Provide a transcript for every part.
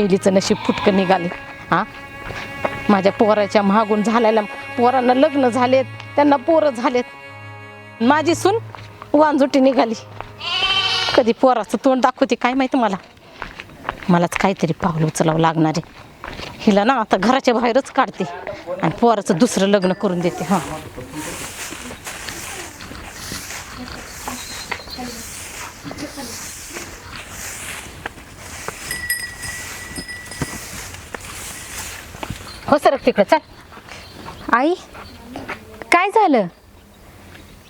पहिलीचं नशीब फुटकं निघाले. हा, माझ्या पोराच्या मागून झालेल्या पोरांना लग्न झालेत, त्यांना पोरं झालेत. माझी सून वांजुटी निघाली. कधी पोराचं तोंड दाखवते काय माहिती मलाच काहीतरी पाऊल उचलावं लागणार आहे. हिला ना आता घराच्या बाहेरच काढते आणि पोराचं दुसरं लग्न करून देते. हां, हो सर तिकडं चल. आई, काय झालं?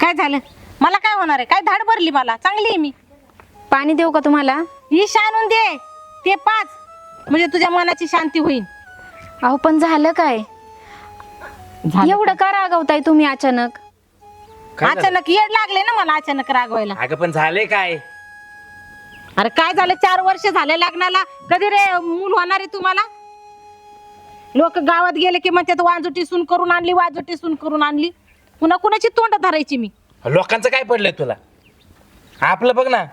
काय झालं? मला काय होणार आहे? काय धाड भरली मला? चांगली आहे मी. पाणी देऊ का तुम्हाला? ही आणून दे, ते 5 म्हणजे तुझ्या मनाची शांती होईल. अहो पण झालं काय? एवढं का रागवताय तुम्ही अचानक? अचानक येड लागले ना मला अचानक रागवायला. अगं पण झाले काय? अरे काय झालं? 4 वर्ष झाले लग्नाला, कधी रे मूल होणार आहे तुम्हाला? लोक गावात गेले की म्हणतात वाजोटी सून करून आणली, वाजोटी सून करून आणली. पुन्हा कुणाची तोंड धरायची मी? लोकांचं काय पडलंय तुला? आपलं बघ ना.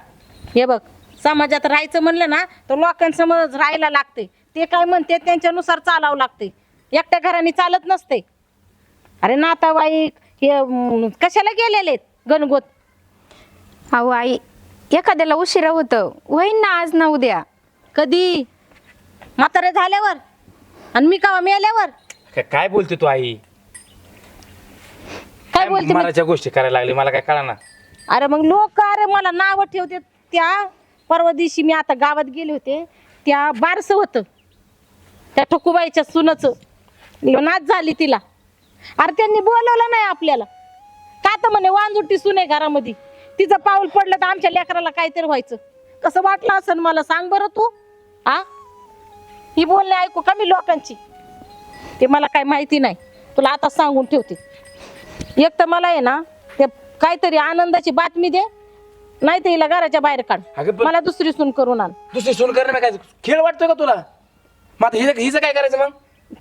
हे बघ, समाजात राहायचं म्हणलं ना तर लोकांसमोर राहायला लागते. ते काय म्हणते त्यांच्यानुसार चालावं लागते. एकट्या घराने चालत नसते. अरे नातेवाईक हे कशाला गेलेले गणगोत? अहो आई, एखाद्याला उशिरा होतं, होईन ना आज ना उद्या. कधी? म्हातारे झाल्यावर? आणि मी का मेल्यावर? काय बोलते तू आई? काय बोलते? मराच्या गोष्टी करायला लागली, मला काय कळना. अरे मग लोक अरे मला नाव ठेवते. त्या परवा दिवशी मी आता गावात गेले होते, त्या बारसं होतं त्या ठकुबाईच्या सुनचं, नाच झाली तिला. अरे त्यांनी बोलवलं नाही आपल्याला. का तर म्हणे वांजुटी सून आहे घरामध्ये, तिचं पाऊल पडलं तर आमच्या लेकराला काहीतरी व्हायचं. कसं वाटलं असं मला सांग बरं तू. हा, ही बोलणे ऐकू का मी लोकांची? ते मला काय माहिती नाही. तुला आता सांगून ठेवते. एक तर मला आहे ना ते काहीतरी आनंदाची बातमी दे, नाही तर हिला घराच्या बाहेर काढ. मला दुसरी सून करून आण. दुसरी सून करणं काय खेळ वाटतोय का तुला? मग हिचं काय करायचं मग?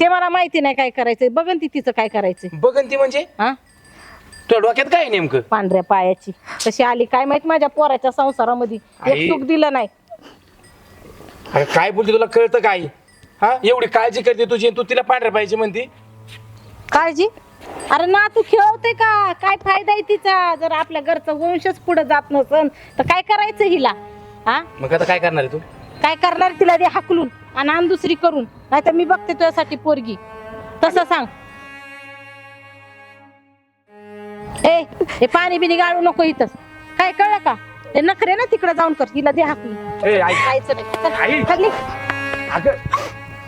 ते मला माहिती नाही काय करायचंय. बघन ती तिचं काय करायचंय. बघन ती म्हणजे? हा, तुझ्या डोक्यात काय नेमकं? पांढऱ्या पायाची कशी आली काय माहित माझ्या पोराच्या संसारामध्ये. एक सुख दिलं नाही. अरे काय बोलते, तुला कळतं काय? हा, एवढी काळजी करते तुझी, तू तिला पांढऱ्या पाहिजे म्हणते. काळजी? अरे ना तू खेळवते का? काय फायदा आहे तिचा? जर आपल्या घरचा वंशच पुढे जात नसन तर काय करायचं हिला? हा, मग आता काय करणार आहे तू? काय करणार? तिला दे हाकलून आणि आण दुसरी करून, नाही तर मी बघते तुझ्यासाठी पोरगी. तसं सांग. हे पाणी बिनी गाळू नको इथं. काय कळलं का? हे नखरे ना तिकडे जाऊन कर. हिला दे हाकलून. ए, आई. जायचं नाही. चल, आई. खाली. अगं